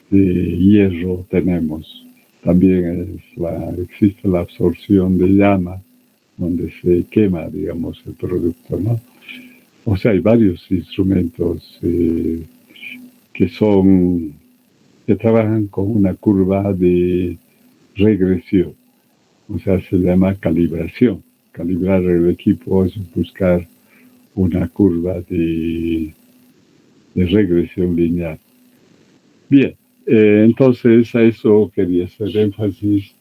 de hierro tenemos. También existe la absorción de llama, donde se quema, digamos, el producto, ¿no? O sea, hay varios instrumentos que trabajan con una curva de regresión. O sea, se llama calibración. Calibrar el equipo es buscar una curva de regresión lineal. Bien, entonces a eso quería hacer énfasis.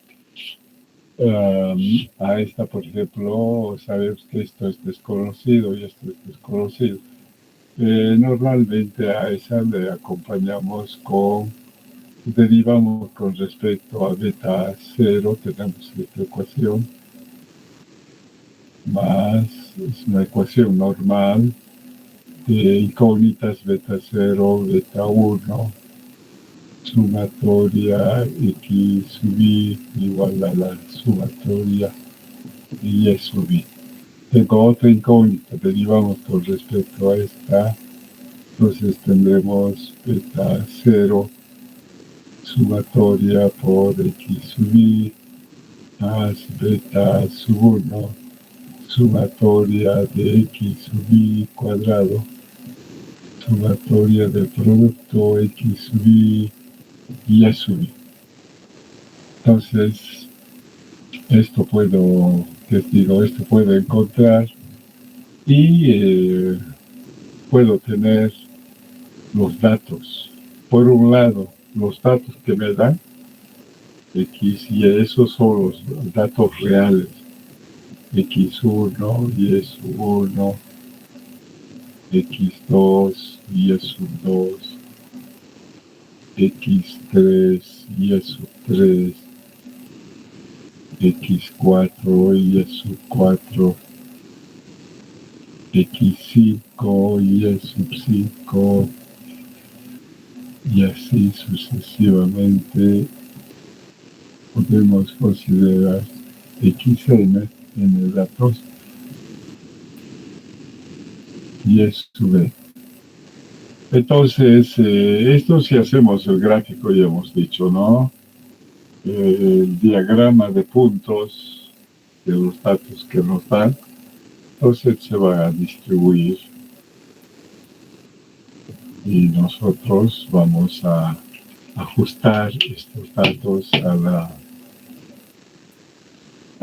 A esta, por ejemplo, sabemos que esto es desconocido y esto es desconocido. Normalmente a esa le acompañamos derivamos con respecto a beta 0, tenemos esta ecuación, más es una ecuación normal de incógnitas beta 0, beta 1, sumatoria x sub i igual a la sumatoria y y sub i. Tengo otra incógnita, derivamos con respecto a esta, entonces tendremos beta 0 sumatoria por x sub i más beta sub 1 sumatoria de x sub i cuadrado, sumatoria del producto x sub i y y sub i. Entonces, esto puedo encontrar y puedo tener los datos. Por un lado, los datos que me dan X y esos son los datos reales. X1, Y sub 1, X2, Y sub 2, X3, Y sub 3, X4, Y sub 4, X5, Y sub 5, y así sucesivamente. Podemos considerar Xn en datos y sub b. Entonces, esto si hacemos el gráfico, ya hemos dicho, ¿no? El diagrama de puntos de los datos que nos dan, entonces se va a distribuir y nosotros vamos a ajustar estos datos a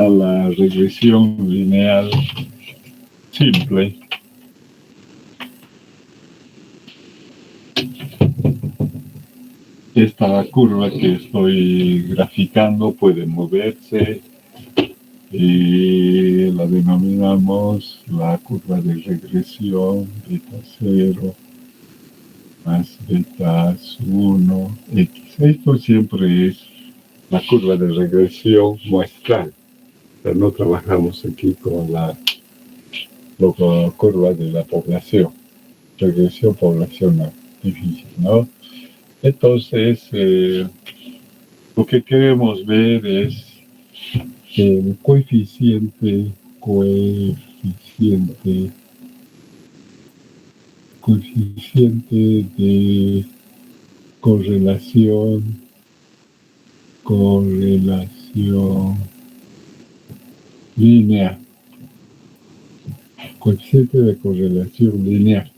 la regresión lineal simple. Esta curva que estoy graficando puede moverse y la denominamos la curva de regresión beta 0 más beta 1 x. Esto siempre es la curva de regresión muestral. Pero no trabajamos aquí con la curva de la población. Regresión poblacional, difícil, ¿no? Entonces, lo que queremos ver es el coeficiente de correlación lineal. Coeficiente de correlación lineal.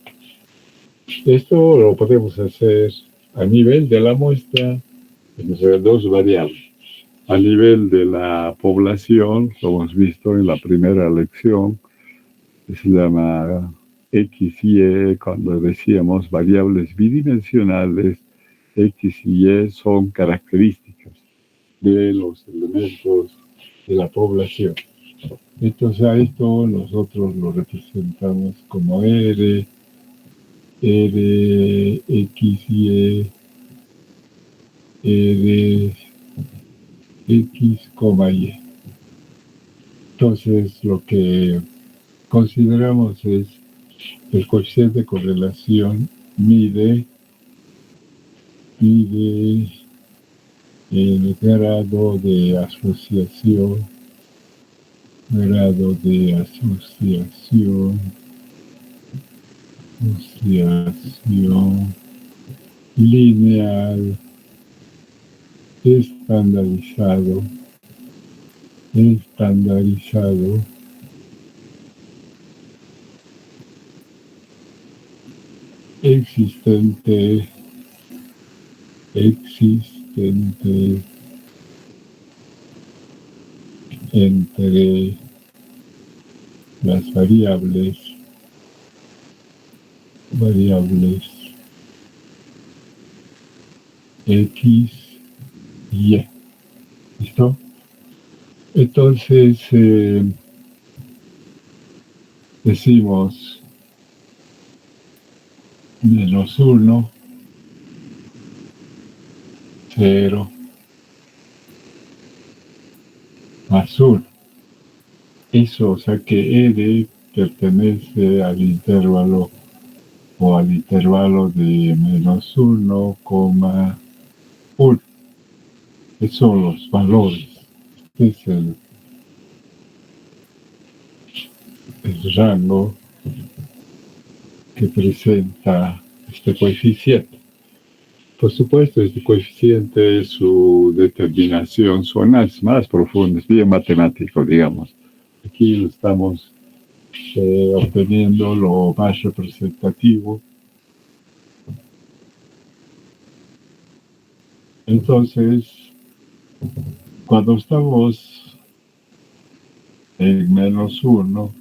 Esto lo podemos hacer a nivel de la muestra en dos variables. A nivel de la población, lo hemos visto en la primera lección, que se llama X y Y, cuando decíamos variables bidimensionales, X y Y son características de los elementos de la población. Entonces a esto nosotros lo representamos como R, X, Y, R, X, Y. Entonces lo que consideramos es el coeficiente de correlación mide el grado de asociación lineal estandarizado, estandarizado, existente, existente entre las variables X y Y. ¿Listo? Entonces, decimos -1, 0, +1. Eso, o sea que R pertenece al intervalo o al intervalo de -1, 1. Esos son los valores. Este es el rango que presenta este coeficiente. Por supuesto, este coeficiente es su determinación, su análisis más profundo, es bien matemático, digamos. Aquí lo estamos obteniendo lo más representativo. Entonces, cuando estamos en -1,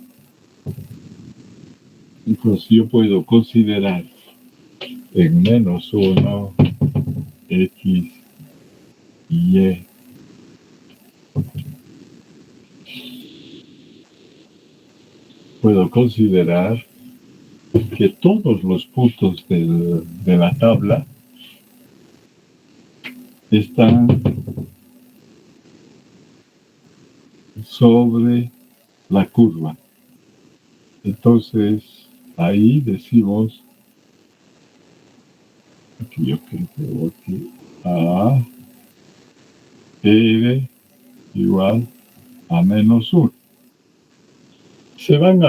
entonces yo puedo considerar en -1 X y Y. Puedo considerar que todos los puntos de la tabla están sobre la curva. Entonces, ahí decimos, aquí A R igual a -1. Se van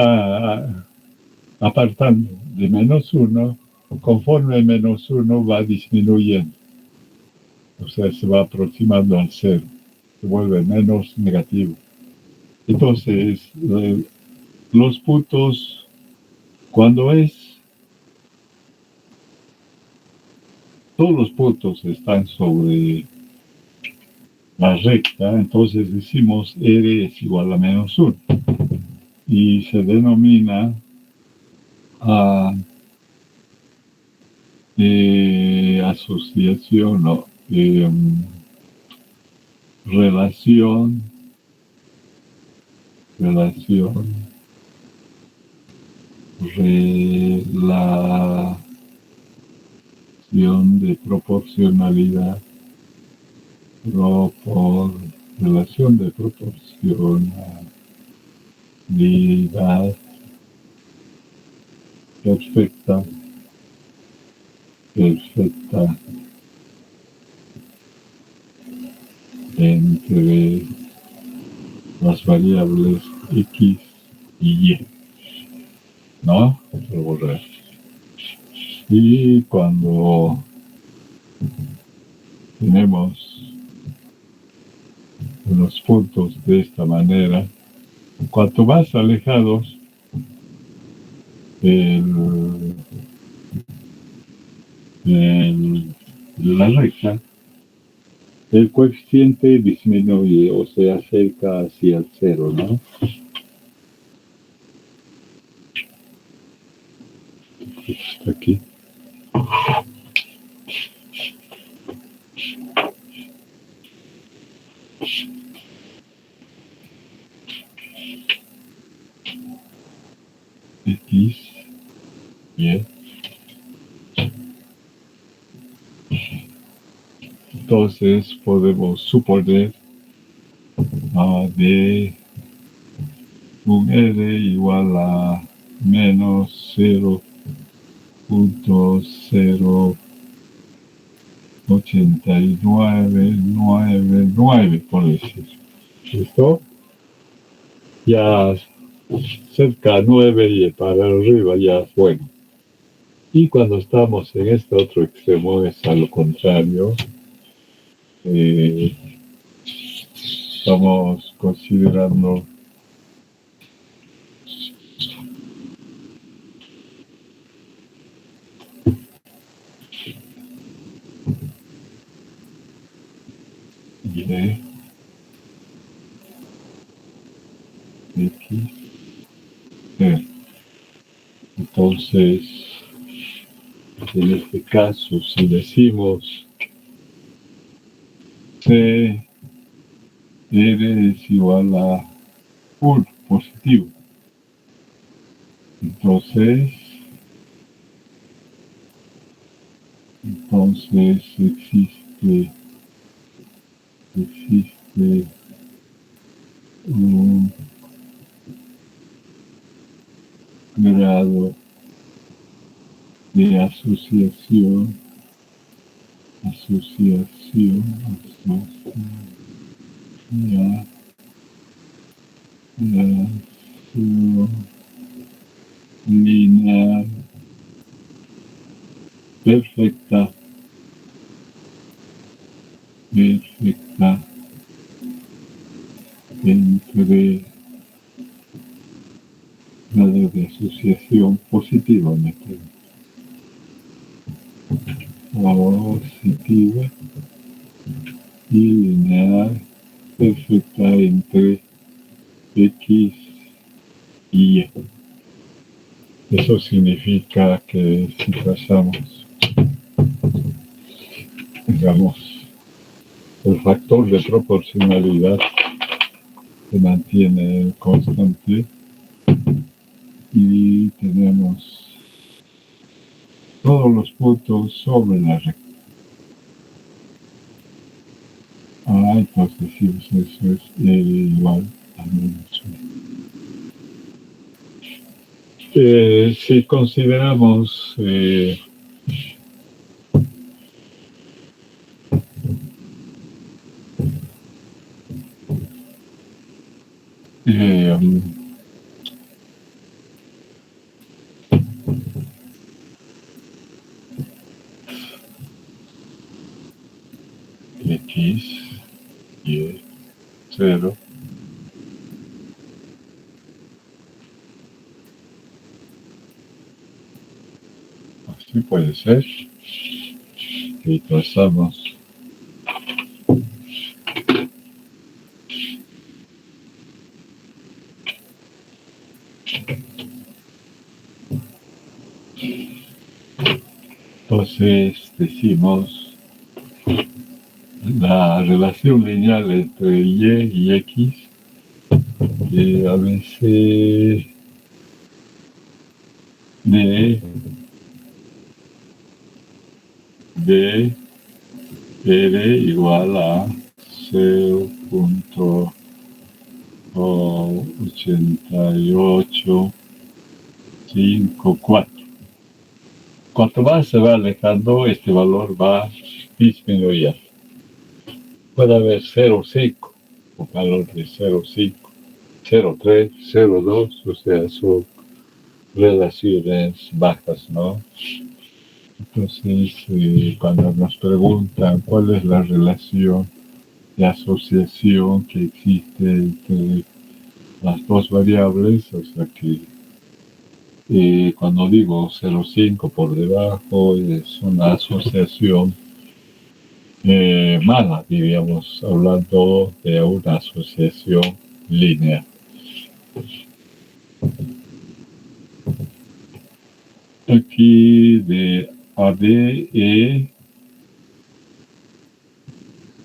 apartando de -1 conforme -1 va disminuyendo. O sea, se va aproximando al 0. Se vuelve menos negativo. Entonces, los puntos, cuando todos los puntos están sobre la recta, entonces decimos R es igual a -1. Y se denomina asociación o relación de proporcionalidad, relación de proporcionalidad perfecta entre las variables X y Y, ¿no? Y cuando tenemos unos puntos de esta manera, cuanto más alejados de la recta, el coeficiente disminuye o se acerca hacia el 0, ¿no? Está aquí. X, Y. Entonces podemos suponer de un R igual a -0.08999, por decir. ¿Listo? Ya cerca a 9 y para arriba ya es bueno. Y cuando estamos en este otro extremo es a lo contrario. estamos considerando Y, X, Z. Entonces, en este caso, si decimos C R es igual a 1, positivo, entonces existe un grado de asociación, lineal perfecta entre grado de asociación positiva, positiva y lineal perfecta entre X y Y. Eso significa que si trazamos, digamos, el factor de proporcionalidad se mantiene constante y tenemos todos los puntos sobre la recta. Entonces decimos eso es igual a -1. Si consideramos X, Y, 0, así puede ser, y trazamos entonces decimos la relación lineal entre Y y X a veces de R igual a 0.8854. Cuanto más se va alejando, este valor va disminuyendo. Puede haber 0.5, un valor de 0.5, 0.3, 0.2, o sea, son relaciones bajas, ¿no? Entonces, cuando nos preguntan cuál es la relación de asociación que existe entre las dos variables, o sea que cuando digo 0.5 por debajo es una asociación mala, diríamos, hablando de una asociación lineal. Aquí de ADE,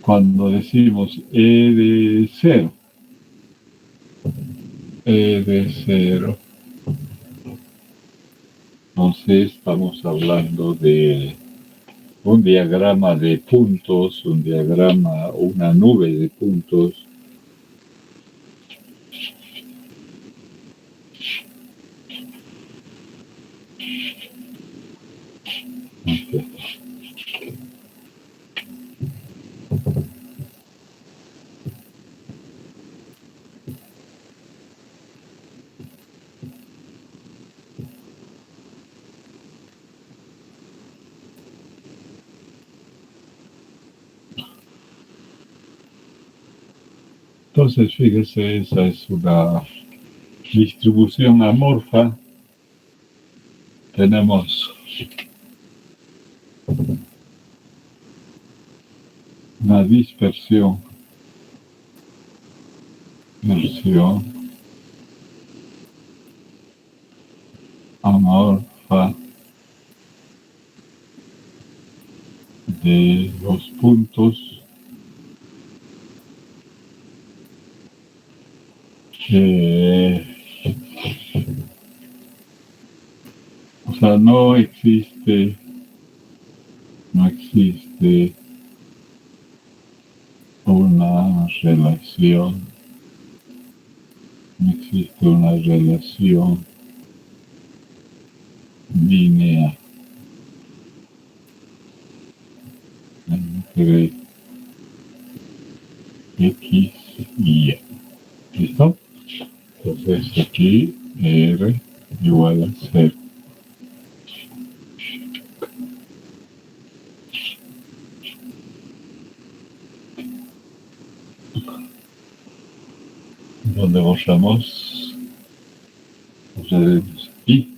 cuando decimos E de 0, entonces estamos hablando de un diagrama de puntos, una nube de puntos. Okay. Entonces, fíjese, esa es una distribución amorfa. Tenemos una dispersión amorfa de los puntos o sea, no existe una relación, lineal entre X y Y. ¿Listo? Entonces aquí R igual a 0. Donde borramos aquí.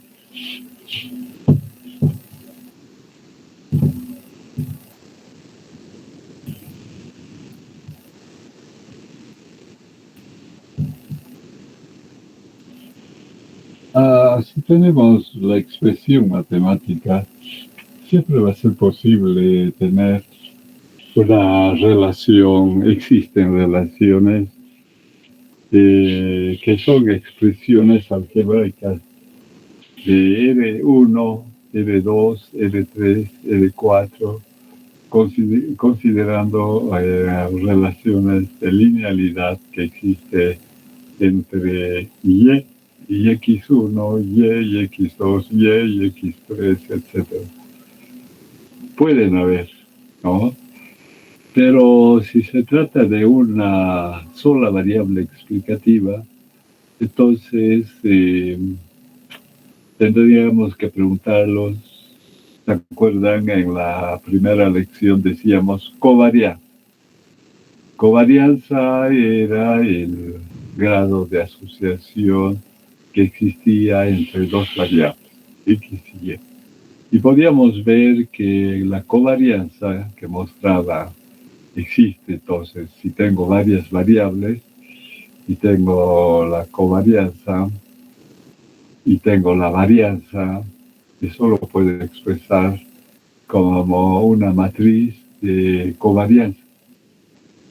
Si tenemos la expresión matemática, siempre va a ser posible tener una relación. Existen relaciones que son expresiones algebraicas de R1, R2, R3, R4, considerando relaciones de linealidad que existe entre Y y X1, Y X2, Y X3, etc. Pueden haber, ¿no? Pero si se trata de una sola variable explicativa, entonces tendríamos que preguntarlos. ¿Se acuerdan? En la primera lección decíamos covarianza. Covarianza era el grado de asociación que existía entre dos variables, X y Y. Y podíamos ver que la covarianza que mostraba existe. Entonces, si tengo varias variables y tengo la covarianza y tengo la varianza, eso lo puedo expresar como una matriz de covarianza,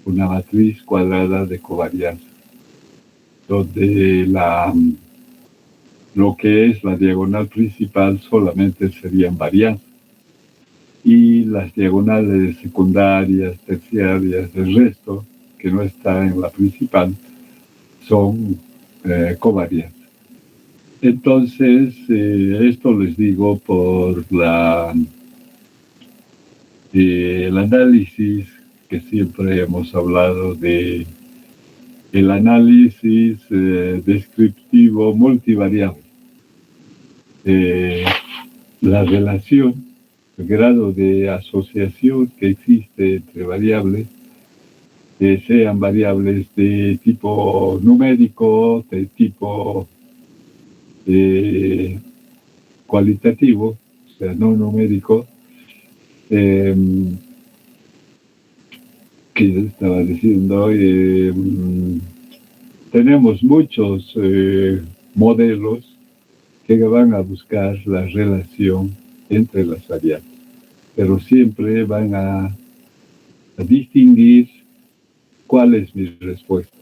una matriz cuadrada de covarianza, donde lo que es la diagonal principal solamente serían varianzas y las diagonales secundarias, terciarias, el resto que no está en la principal son covarianzas. Entonces, esto les digo por el análisis que siempre hemos hablado de el análisis descriptivo multivariable. La relación, el grado de asociación que existe entre variables, sean variables de tipo numérico, de tipo cualitativo, o sea, no numérico. Que estaba diciendo, tenemos muchos modelos que van a buscar la relación entre las variables, pero siempre van a distinguir cuál es mi respuesta,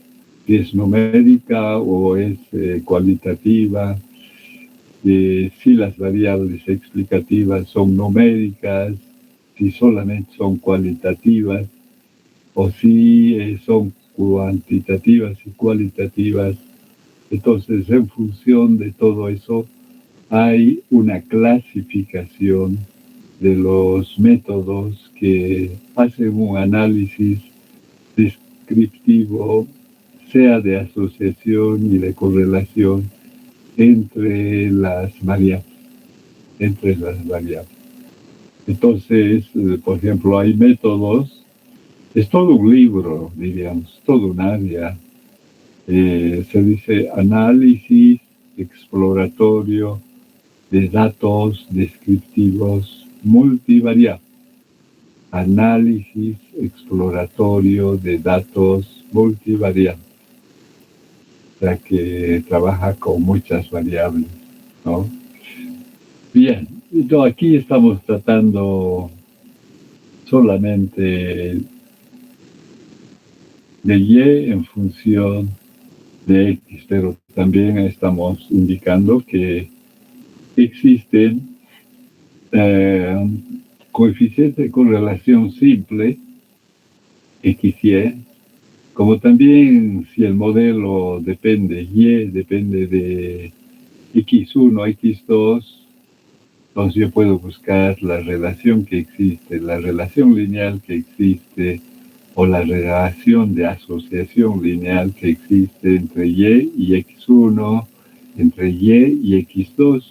si es numérica o es cualitativa, si las variables explicativas son numéricas, si solamente son cualitativas, o si son cuantitativas y cualitativas. Entonces, en función de todo eso, hay una clasificación de los métodos que hacen un análisis descriptivo, sea de asociación y de correlación entre las variables. Entonces, por ejemplo, hay métodos. Es todo un libro, diríamos, todo un área Se dice análisis exploratorio de datos descriptivos multivariables. Análisis exploratorio de datos multivariables. O sea que trabaja con muchas variables, ¿no? Bien, entonces aquí estamos tratando solamente de Y en función de X, pero también estamos indicando que existen coeficientes de correlación simple, XY, como también si el modelo depende, Y depende de X1, X2, entonces yo puedo buscar la relación que existe, la relación lineal que existe, o la relación de asociación lineal que existe entre y X1, entre y X2.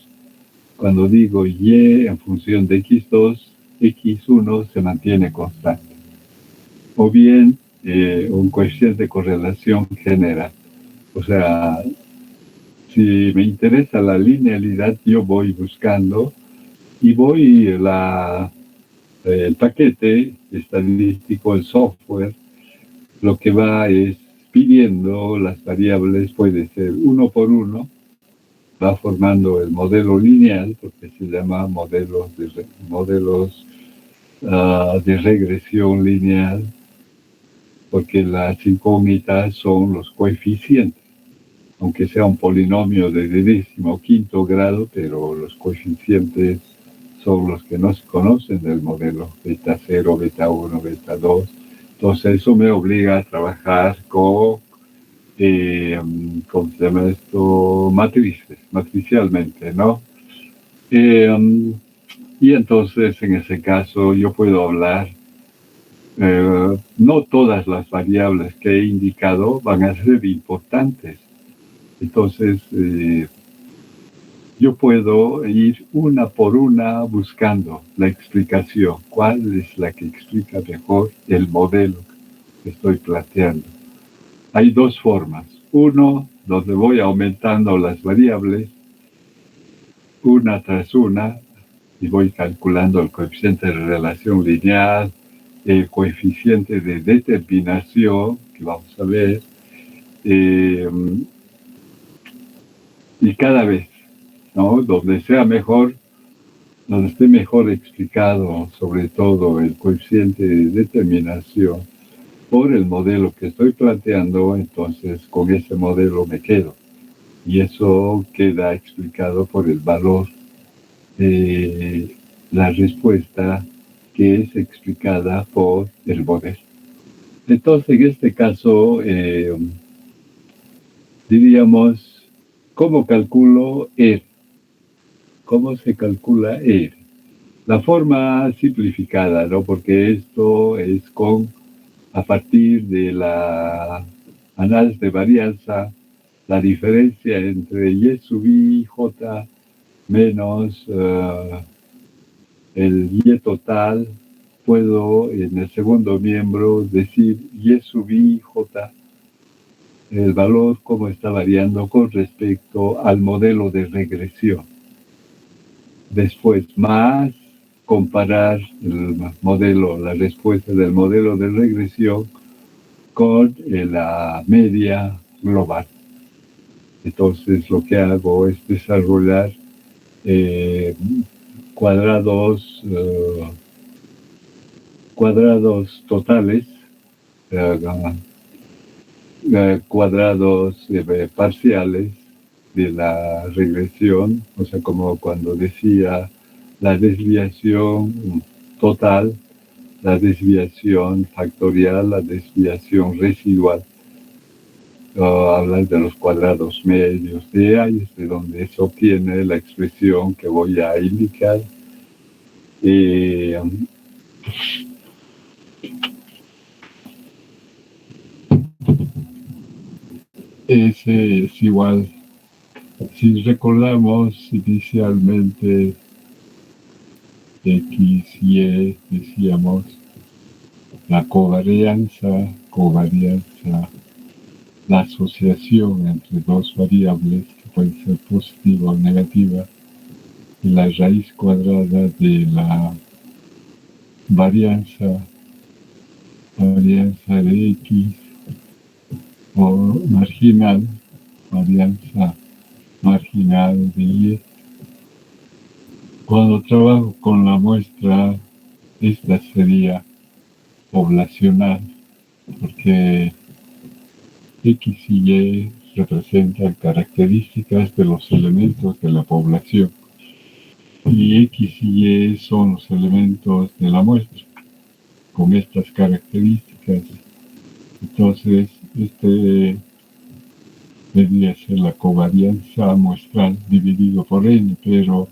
Cuando digo y en función de X2, X1 se mantiene constante. O bien un coeficiente de correlación general. O sea, si me interesa la linealidad, yo voy buscando y voy el paquete estadístico, el software, lo que va es pidiendo las variables, puede ser uno por uno, va formando el modelo lineal, porque se llama modelos de regresión lineal, porque las incógnitas son los coeficientes, aunque sea un polinomio de 15º grado, pero los coeficientes son los que no se conocen del modelo, beta 0, beta 1, beta 2. Entonces eso me obliga a trabajar con, ¿cómo se llama esto? Matricialmente, ¿no? Y entonces en ese caso yo puedo hablar, no todas las variables que he indicado van a ser importantes. Entonces, yo puedo ir una por una buscando la explicación, cuál es la que explica mejor el modelo que estoy planteando. Hay dos formas. Uno, donde voy aumentando las variables, una tras una, y voy calculando el coeficiente de relación lineal, el coeficiente de determinación, que vamos a ver, y cada vez, ¿no? Donde sea mejor, donde esté mejor explicado, sobre todo el coeficiente de determinación por el modelo que estoy planteando, entonces con ese modelo me quedo. Y eso queda explicado por el valor de la respuesta que es explicada por el modelo. Entonces, en este caso, diríamos, ¿cómo calculo R? ¿Cómo se calcula R? La forma simplificada, ¿no? Porque esto es a partir de la análisis de varianza, la diferencia entre Y sub I, J, menos el Y total, puedo en el segundo miembro decir Y sub I, J, el valor cómo está variando con respecto al modelo de regresión. Después, más comparar el modelo, la respuesta del modelo de regresión con la media global. Entonces, lo que hago es desarrollar cuadrados totales, cuadrados parciales de la regresión, o sea, como cuando decía la desviación total, la desviación factorial, la desviación residual. Hablar de los cuadrados medios, de ahí es de donde se obtiene la expresión que voy a indicar. Ese es igual. Si recordamos inicialmente X, Y, decíamos la covarianza, la asociación entre dos variables que pueden ser positiva o negativa y la raíz cuadrada de la varianza de X o varianza marginal de Y. Cuando trabajo con la muestra, esta sería poblacional, porque X y Y representan características de los elementos de la población y X y Y son los elementos de la muestra con estas características. Entonces, debería ser la covarianza muestral dividido por N, pero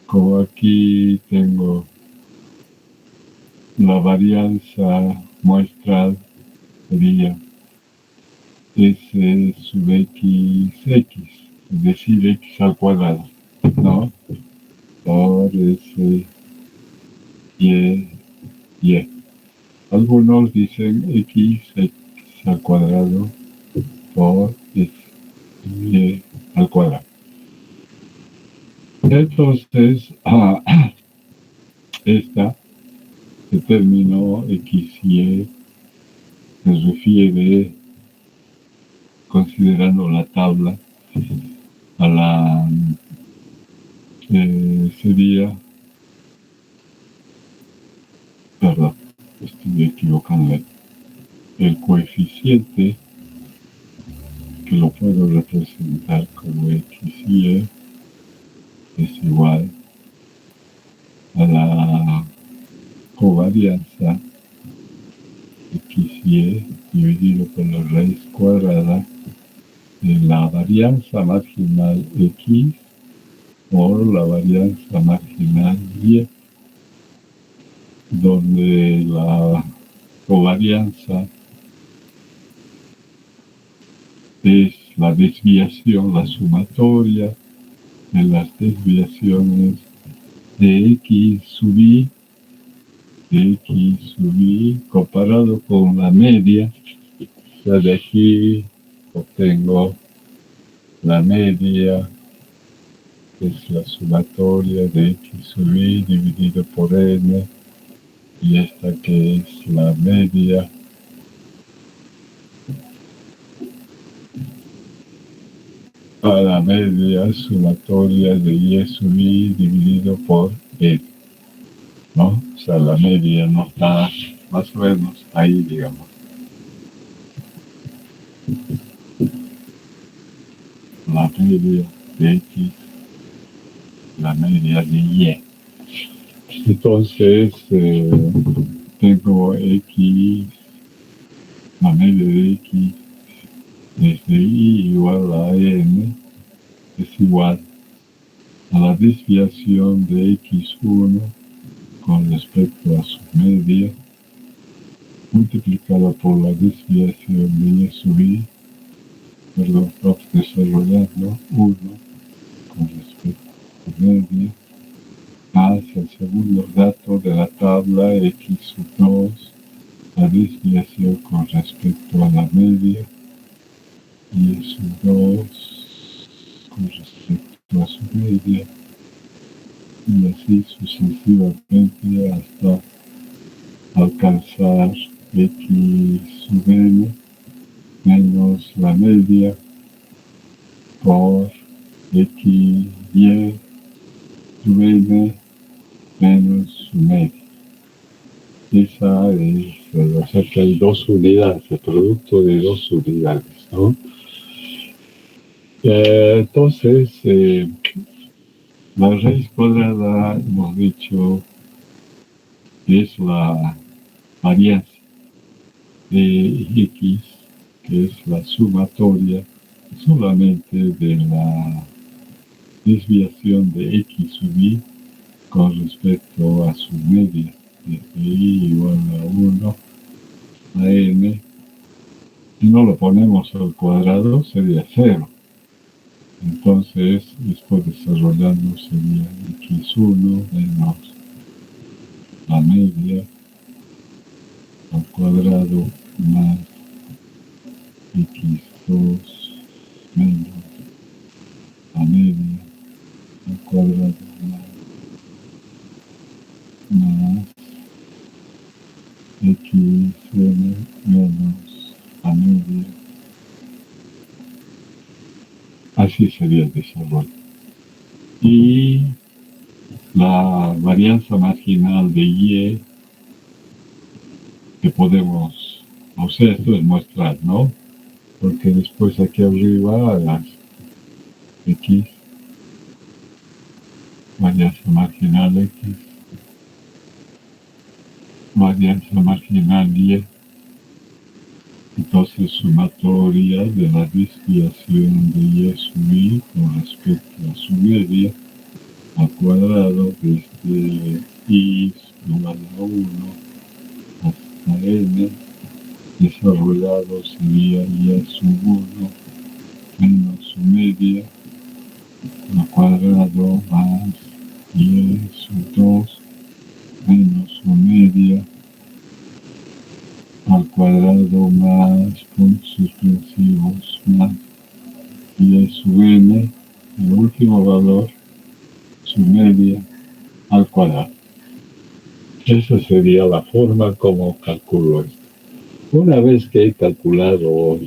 como aquí tengo la varianza muestral, sería S sub XX, es decir, X al cuadrado, ¿no? Por S, Y. Algunos dicen X al cuadrado por X, Y al cuadrado. Entonces, esta se terminó X y Y, se refiere, considerando la tabla, a la sería, perdón, estoy equivocando, el coeficiente que lo puedo representar como X y Y es igual a la covarianza X y Y dividido por la raíz cuadrada de la varianza marginal X por la varianza marginal Y, donde la covarianza es la desviación, la sumatoria de las desviaciones de X sub I, comparado con la media. O sea, de aquí obtengo la media, que es la sumatoria de X sub I dividido por N, y esta que es la media a la media sumatoria de Y sub I dividido por N, ¿no? O sea, la media no está más o menos ahí, digamos. La media de X, la media de Y. Entonces, tengo X, la media de X desde I igual a N es igual a la desviación de X1 con respecto a su media multiplicada por la desviación de Y sub I, perdón, vamos desarrollando 1 con respecto a su media, más el segundo dato de la tabla X sub 2, la desviación con respecto a la media, Y sub 2 con respecto a su media, y así sucesivamente hasta alcanzar X sub N menos la media por X, Y sub N menos su media. Esa es, o sea que hay dos unidades, el producto de dos unidades, ¿no? Entonces, la raíz cuadrada, hemos dicho, es la varianza de X, que es la sumatoria solamente de la desviación de X sub I con respecto a su media, desde I igual a 1 a N. Si no lo ponemos al cuadrado, sería 0. Entonces, después desarrollando sería X1 menos la media al cuadrado más x2 menos la media al cuadrado más xn menos la media. Así sería el desarrollo. Y la varianza marginal de Y que podemos, o sea, esto es mostrar, ¿no? Porque después aquí arriba las X, varianza marginal X, varianza marginal Y, entonces sumatoria de la desviación de Y sub I con respecto a su media al cuadrado desde I igual a 1 hasta N, desarrollado sería Y sub 1 menos su media al cuadrado más Y sub 2 menos su media al cuadrado más puntos suspensivos más Y sub n, el último valor, su media al cuadrado. Esa sería la forma como calculo esto. Una vez que he calculado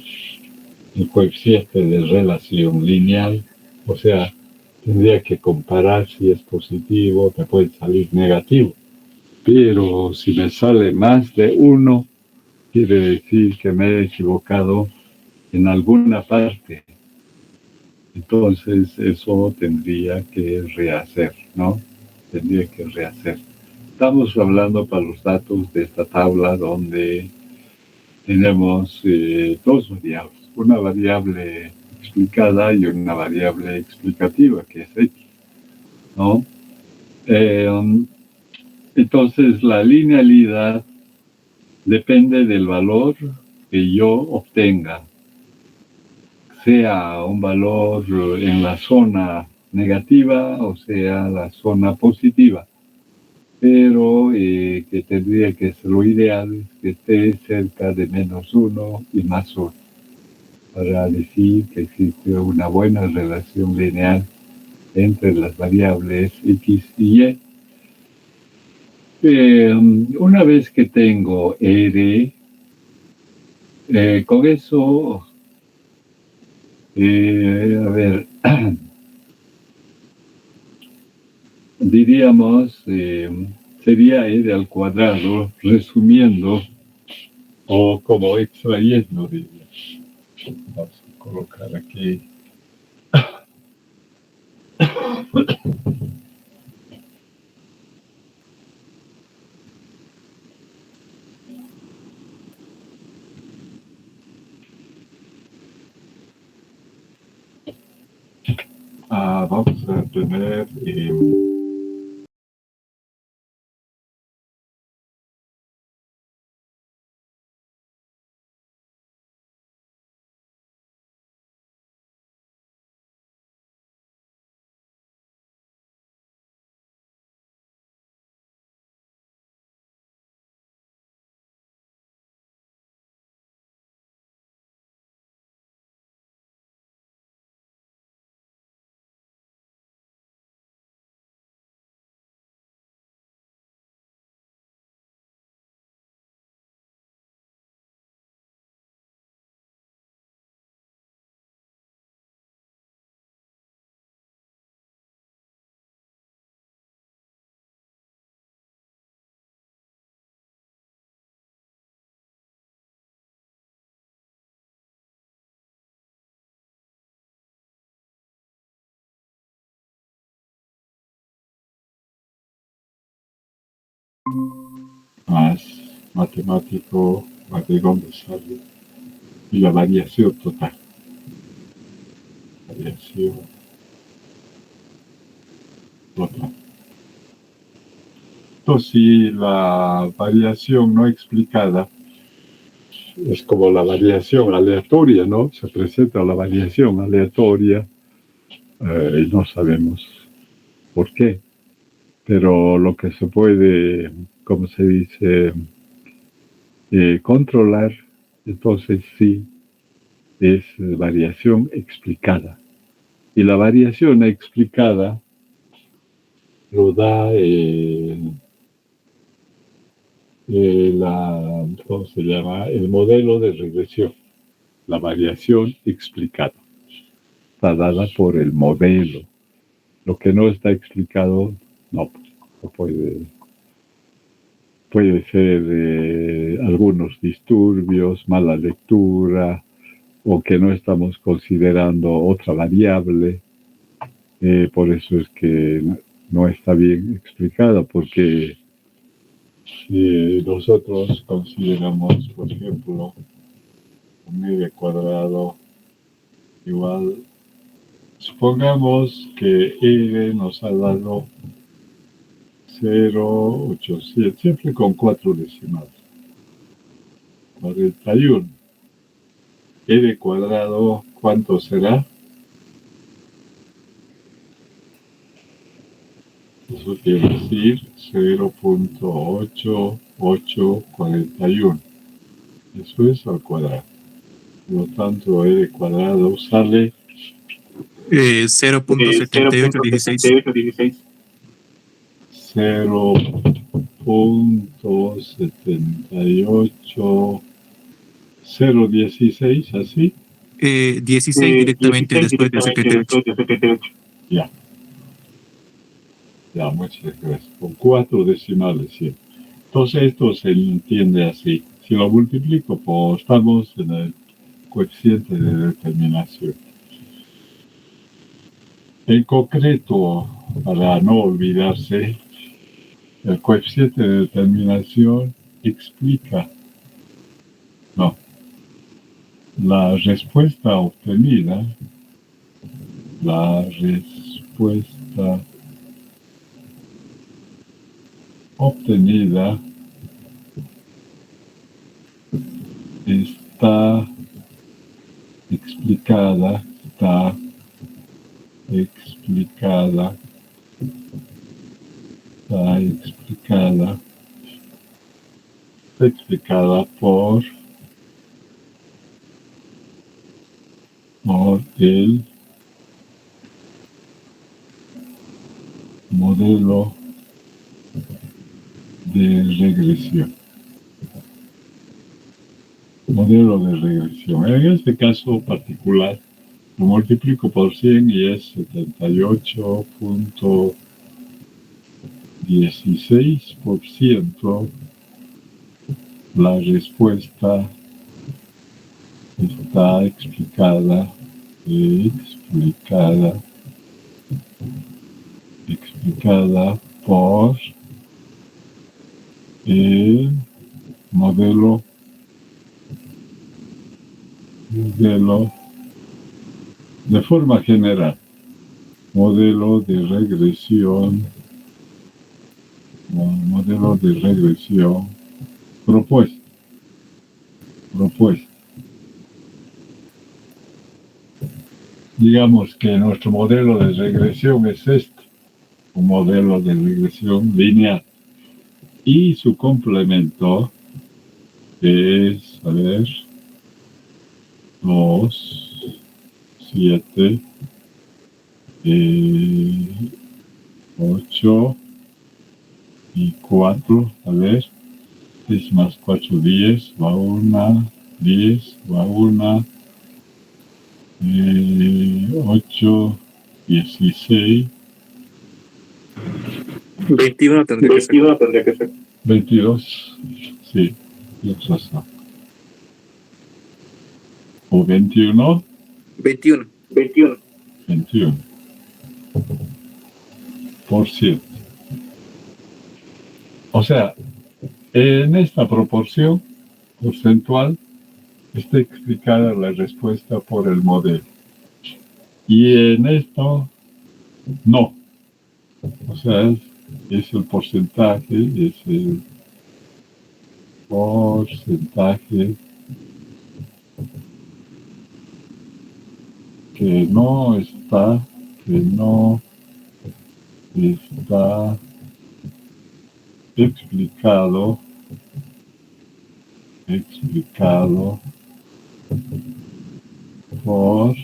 el coeficiente de relación lineal, o sea, tendría que comparar si es positivo, me puede salir negativo. Pero si me sale más de 1, quiere decir que me he equivocado en alguna parte. Entonces eso tendría que rehacer, ¿no? Tendría que rehacer. Estamos hablando para los datos de esta tabla donde tenemos dos variables. Una variable explicada y una variable explicativa, que es X, ¿no? Entonces la linealidad depende del valor que yo obtenga, sea un valor en la zona negativa o sea la zona positiva, pero que tendría que ser lo ideal que esté cerca de -1 y +1 para decir que existe una buena relación lineal entre las variables X y Y. Una vez que tengo R, con eso, a ver, diríamos, sería R al cuadrado, resumiendo, o como extrayendo, diría. Vamos a colocar aquí. Vamos a tener más matemático, de dónde sale, y la variación total. Variación total. Entonces, si la variación no explicada es como la variación aleatoria, ¿no? Se presenta la variación aleatoria y no sabemos por qué. Pero lo que se puede, como se dice, controlar, entonces sí, es variación explicada. Y la variación explicada lo da ¿cómo se llama? El modelo de regresión. La variación explicada. Está dada por el modelo. Lo que no está explicado, no puede ser algunos disturbios, mala lectura, o que no estamos considerando otra variable. Por eso es que no está bien explicada, porque si nosotros consideramos, por ejemplo, un medio cuadrado igual, supongamos que R nos ha dado 0,87, siempre con 4 decimales, 41. R cuadrado, ¿cuánto será? Eso quiere decir 0,8841. Eso es al cuadrado. Por lo tanto, R cuadrado sale 0.7816. 0.78, así. 16 directamente después de 78. Ya, muchas gracias. Con 4 decimales, sí. Entonces esto se entiende así. Si lo multiplico, pues estamos en el coeficiente de determinación. En concreto, para no olvidarse, el coeficiente de determinación explica, la respuesta obtenida, está explicada por el modelo de regresión. En este caso particular, lo multiplico por 100 y es 78.16%. La respuesta está explicada por el modelo de forma general, modelo de regresión propuesta. Digamos que nuestro modelo de regresión es un modelo de regresión lineal. Y su complemento es, 2, 7, 8 y 4, 6 más 4, 10, va una, 10, va una, 8, 16. 21 tendría que ser. 22, sí, tienes razón. O 21. 21. 21%. O sea, en esta proporción porcentual está explicada la respuesta por el modelo. Y en esto, no. O sea, es el porcentaje, que no está explicado por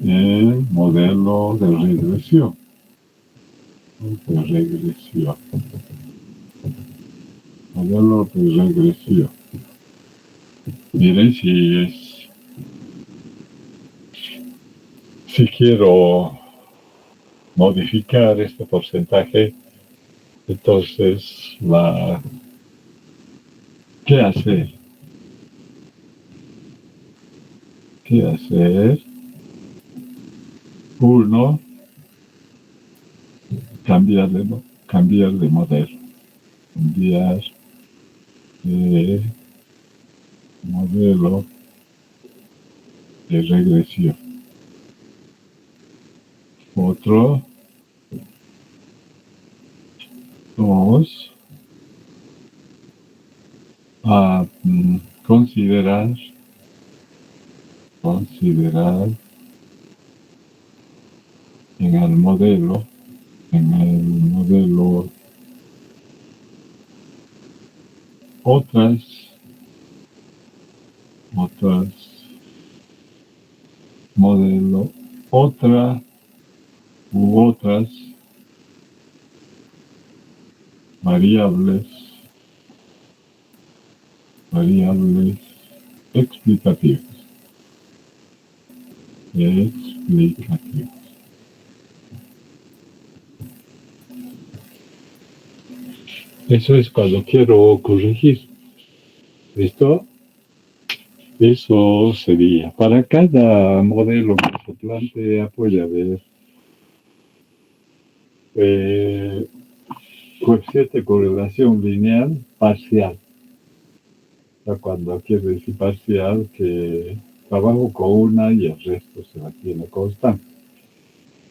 el modelo de regresión. Modelo de regresión. Miren, si quiero modificar este porcentaje, entonces ¿qué hacer? Uno, cambiar de modelo. Cambiar de modelo de regresión. Otro, dos, considerar en el modelo otras modelo, otras variables explicativas. Eso es cuando quiero corregir. ¿Listo? Eso sería. Para cada modelo que se plantea puede haber coeficiente de correlación lineal parcial. O sea, cuando quiere decir parcial, que trabajo con una y el resto se mantiene constante.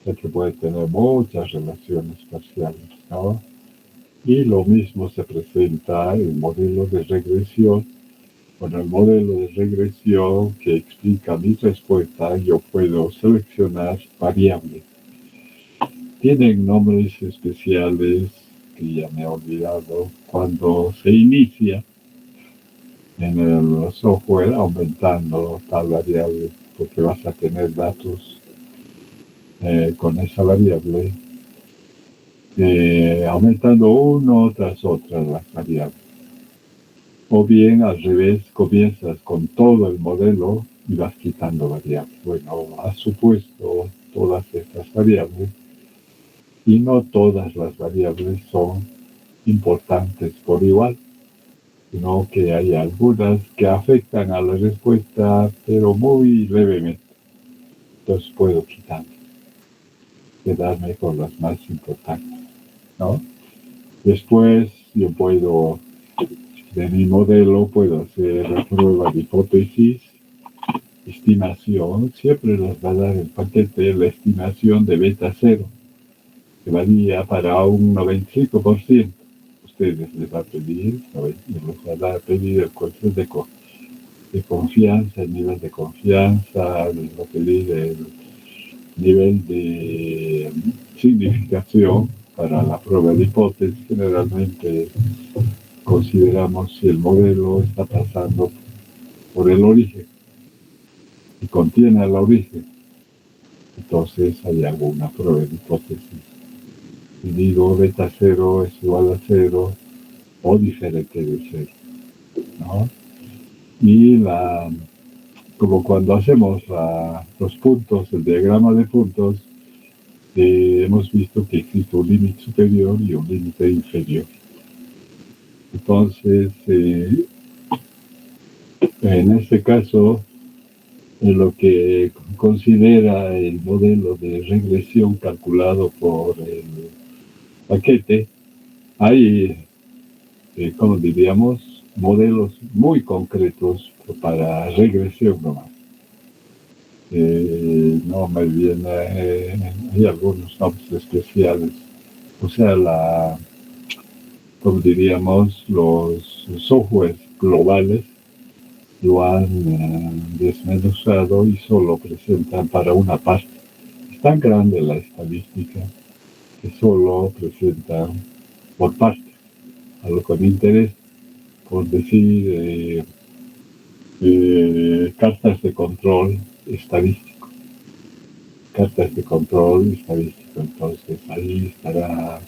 O sea, que puede tener muchas relaciones parciales, ¿no? Y lo mismo se presenta en el modelo de regresión. Con el modelo de regresión que explica mi respuesta, yo puedo seleccionar variables. Tienen nombres especiales que ya me he olvidado. Cuando se inicia en el software aumentando tal variable, porque vas a tener datos con esa variable, aumentando uno tras otra las variables. O bien al revés, comienzas con todo el modelo y vas quitando variables. Bueno, has supuesto todas estas variables y no todas las variables son importantes por igual, sino que hay algunas que afectan a la respuesta, pero muy levemente. Entonces puedo quedarme con las más importantes, ¿no? Después yo puedo, de mi modelo, puedo hacer la prueba de hipótesis, estimación, siempre nos va a dar el paquete la estimación de beta 0, que varía para un 95%. Ustedes les va a pedir, les va a pedir el coeficiente de confianza, el nivel de confianza, les va a pedir el nivel de significación para la prueba de hipótesis. Generalmente consideramos si el modelo está pasando por el origen y contiene el origen, entonces hay alguna prueba de hipótesis. Y digo beta 0 es igual a 0 o diferente de 0, ¿no? Y como cuando hacemos los puntos, el diagrama de puntos, hemos visto que existe un límite superior y un límite inferior. Entonces, en este caso, en lo que considera el modelo de regresión calculado por el paquete, hay, como diríamos, modelos muy concretos para regresión nomás. No me viene, hay algunos nombres especiales. O sea, como diríamos, los softwares globales lo han desmenuzado y solo presentan para una parte. Es tan grande la estadística que solo presentan por parte. A lo que me interesa, por decir, cartas de control estadístico. Cartas de control estadístico. Entonces ahí estará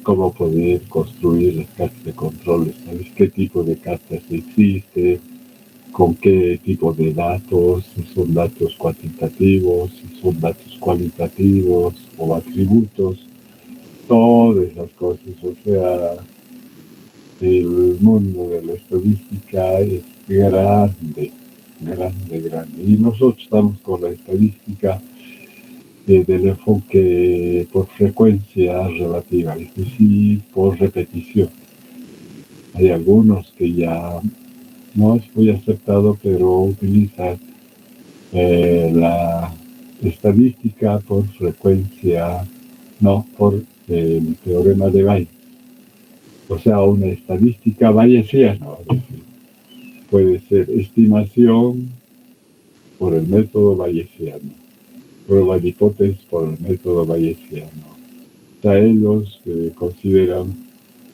cómo poder construir las cartas de control estadístico, qué tipo de cartas existe, con qué tipo de datos, si son datos cuantitativos, si son datos cualitativos o atributos, todas esas cosas. O sea, el mundo de la estadística es grande, grande, grande. Y nosotros estamos con la estadística del enfoque por frecuencia relativa, es decir, por repetición. Hay algunos que ya no es muy aceptado, pero utilizan la estadística por frecuencia, no, por el teorema de Bayes. O sea, una estadística bayesiana. Puede ser estimación por el método bayesiano, prueba de hipótesis por el método bayesiano. O sea, ellos consideran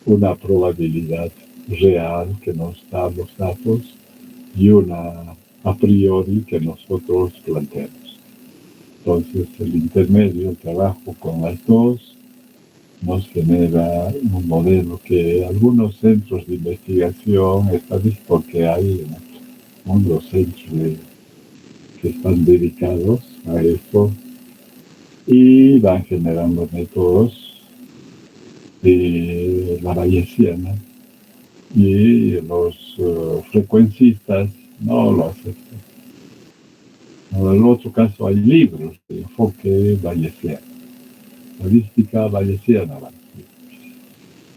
una probabilidad real que nos dan los datos y una a priori que nosotros planteamos. Entonces, el intermedio, el trabajo con las dos, nos genera un modelo que algunos centros de investigación estadística, porque hay unos centros que están dedicados a esto y van generando métodos de la bayesiana y los frecuencistas no lo aceptan. En el otro caso hay libros de enfoque bayesiano, estadística bayesiana.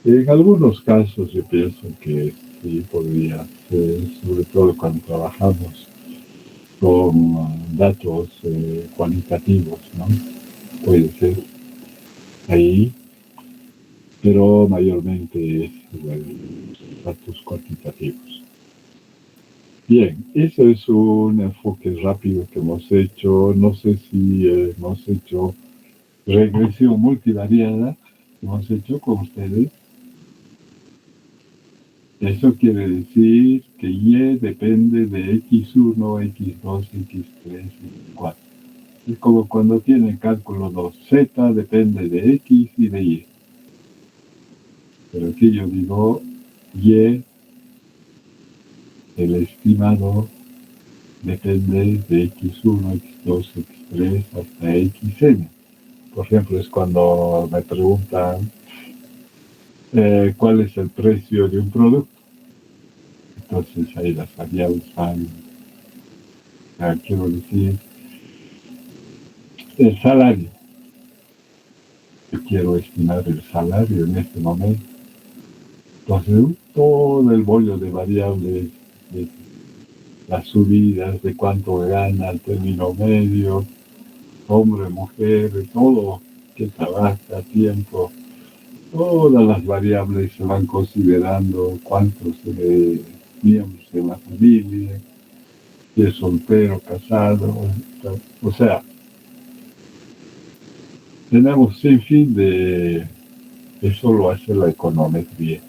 En algunos casos yo pienso que sí podría ser, sobre todo cuando trabajamos con datos cualitativos, ¿no? Puede ser ahí, pero mayormente es datos cuantitativos. Bien, eso es un enfoque rápido que hemos hecho. No sé si hemos hecho regresión multivariada, hemos hecho con ustedes. Eso quiere decir que Y depende de X1, X2, X3, X4. Es como cuando tienen cálculo 2. Z depende de X y de Y. Pero aquí yo digo Y, el estimado, depende de X1, X2, X3 hasta Xn. Por ejemplo, es cuando me preguntan cuál es el precio de un producto. Entonces ahí las variables van, quiero decir, el salario. Yo quiero estimar el salario en este momento. Entonces, todo el bollo de variables, de las subidas, de cuánto gana el término medio, hombre, mujer, todo que trabaja, tiempo, todas las variables se van considerando, cuántos miembros de la familia, si es soltero, casado, o sea, tenemos sin fin de, eso lo hace la econometría,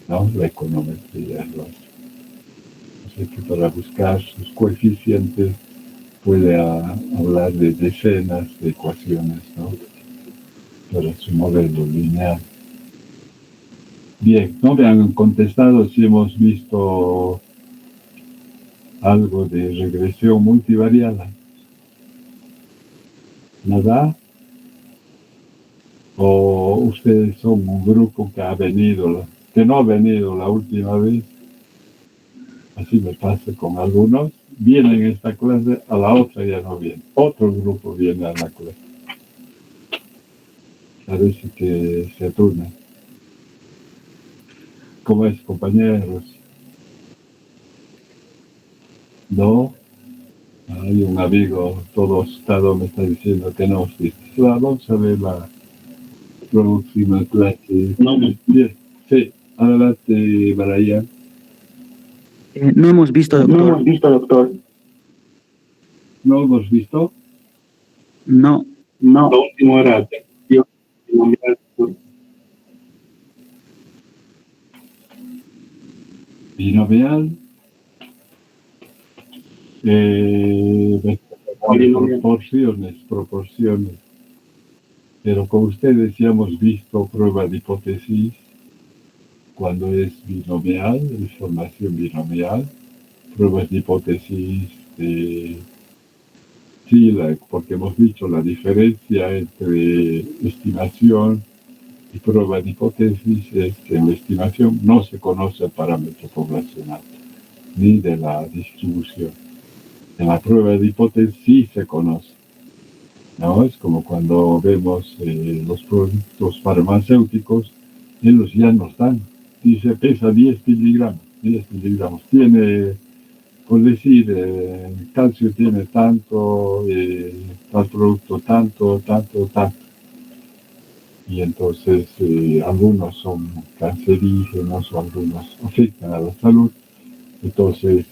¿no? La econometría lo hace. Así que para buscar sus coeficientes puede hablar de decenas de ecuaciones, ¿no? Para su modelo lineal. Bien, no me han contestado si hemos visto algo de regresión multivariada. ¿Nada? ¿O ustedes son un grupo que ha venido, que no ha venido la última vez? Así me pasa con algunos. Vienen a esta clase, a la otra ya no vienen. Otro grupo viene a la clase. Parece que se turnan. ¿Cómo es, compañeros? No, hay un amigo todo asustado me está diciendo que no os viste. Vamos a ver la próxima clase. No. Bien, sí, adelante, Brian. No hemos visto, doctor. No hemos visto, doctor. ¿No hemos visto? No. No. Lo último era Binomial, proporciones. Pero con ustedes ya hemos visto prueba de hipótesis cuando es binomial, información binomial, pruebas de hipótesis de... Sí, porque hemos dicho la diferencia entre estimación y prueba de hipótesis es que en la estimación no se conoce el parámetro poblacional ni de la distribución. En la prueba de hipótesis sí se conoce, ¿no? Es como cuando vemos los productos farmacéuticos, ellos ya nos dan, dice pesa 10 miligramos, tiene, por decir, calcio tiene tanto, tal producto tanto. Y entonces algunos son cancerígenos o algunos afectan a la salud. Entonces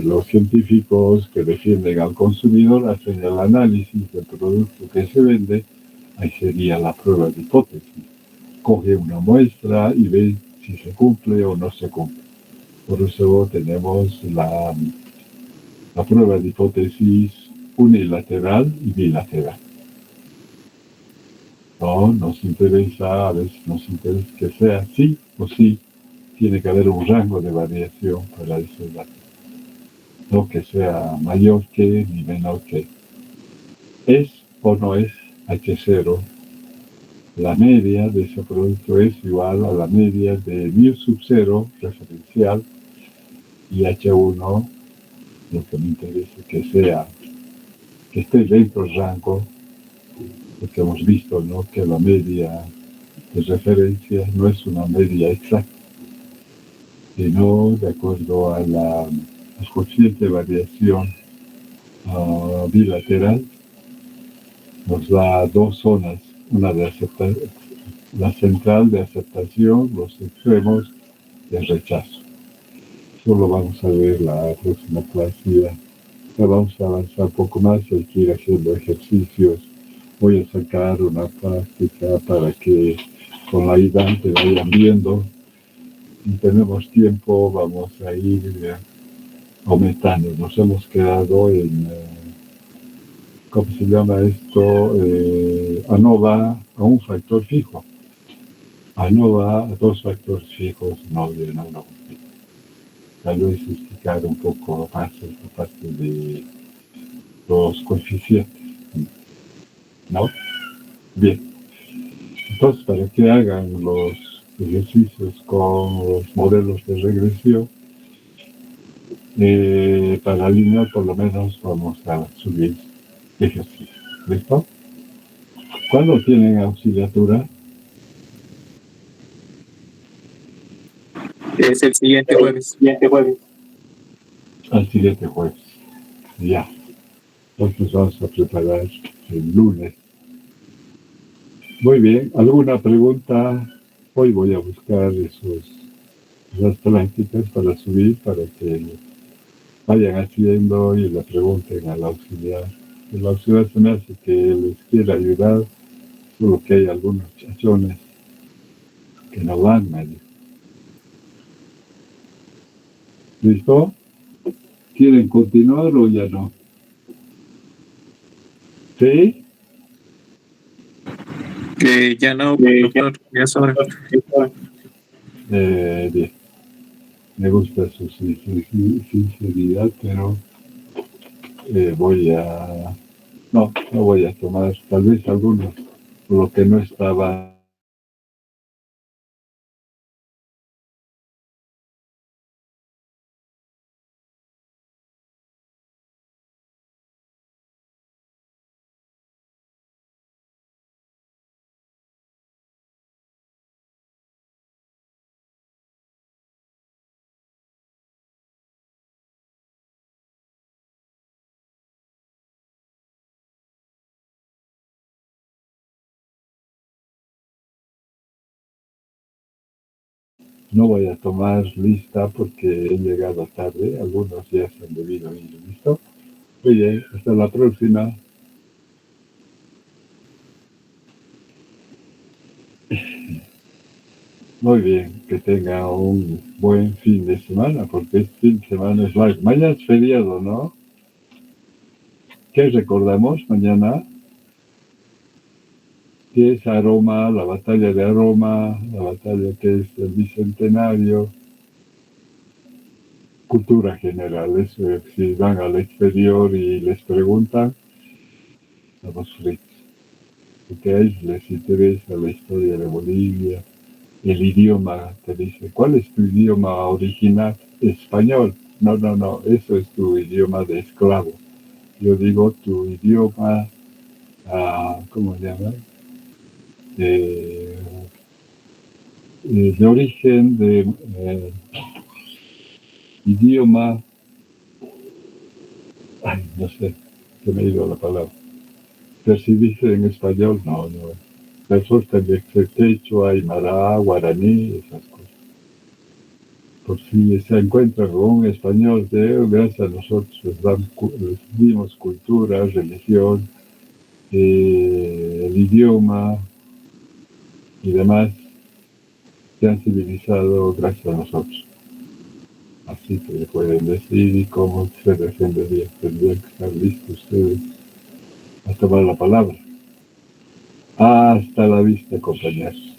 los científicos que defienden al consumidor hacen el análisis del producto que se vende, ahí sería la prueba de hipótesis. Coge una muestra y ve si se cumple o no se cumple. Por eso tenemos la prueba de hipótesis unilateral y bilateral. No, nos interesa, a veces nos interesa que sea sí o sí, tiene que haber un rango de variación para esos datos. No que sea mayor que ni menor que. Es o no es H0. La media de ese producto es igual a la media de mu sub 0 referencial y H1, lo que me interesa que sea, que esté dentro del rango, porque hemos visto, ¿no?, que la media de referencia no es una media exacta, sino de acuerdo a la coeficiente de variación bilateral, nos da dos zonas, una de aceptación, la central de aceptación, los extremos de rechazo. Solo vamos a ver la próxima clase. Ya vamos a avanzar un poco más, hay que ir haciendo ejercicios. Voy a sacar una práctica para que con la ayudante vayan viendo. Si tenemos tiempo, vamos a ir aumentando. Nos hemos quedado en, ¿cómo se llama esto? ANOVA a un factor fijo. ANOVA a dos factores fijos, no bien a uno. Tal vez explicar un poco más esta parte de los coeficientes, ¿no? Bien. Entonces, para que hagan los ejercicios con los modelos de regresión, para alinear por lo menos vamos a subir ejercicios. ¿Listo? ¿Cuándo tienen auxiliatura? Es el siguiente jueves. Al siguiente jueves. Ya. Entonces vamos a preparar el lunes. Muy bien. ¿Alguna pregunta? Hoy voy a buscar esas prácticas para subir, para que vayan haciendo y le pregunten al auxiliar. El auxiliar se me hace que les quiere ayudar, solo que hay algunos chachones que no van medio. ¿Listo? ¿Quieren continuar o ya no? ¿Sí? Que ya no, doctor, ya es hora. Bien. Me gusta su sinceridad, pero no voy a tomar tal vez algunos, por lo que no estaba. No voy a tomar lista porque he llegado tarde. Algunos ya se han debido ir. ¿Listo? Muy bien. Hasta la próxima. Muy bien, que tenga un buen fin de semana, porque este fin de semana es largo. Mañana es feriado, ¿no? ¿Qué recordamos mañana? ¿Qué es Aroma, la batalla de Aroma, la batalla que es el Bicentenario? Cultura general, eso, si van al exterior y les preguntan, estamos fritos. Porque a ellos les interesa la historia de Bolivia, el idioma, te dice, ¿cuál es tu idioma original? Español. No, no, no, eso es tu idioma de esclavo. Yo digo tu idioma, ¿cómo se llama? De origen, de idioma, ay, no sé, se me ha ido la palabra. Pero si dice en español, no, no. Mejor tendría que ser quechua, aymara, guaraní, esas cosas. Por si se encuentran con un español, gracias a nosotros les dimos cultura, religión, el idioma y demás, se han civilizado gracias a nosotros. Así que le pueden decir y cómo se defendería. Tendrían que estar listos ustedes a tomar la palabra. Hasta la vista, compañeros.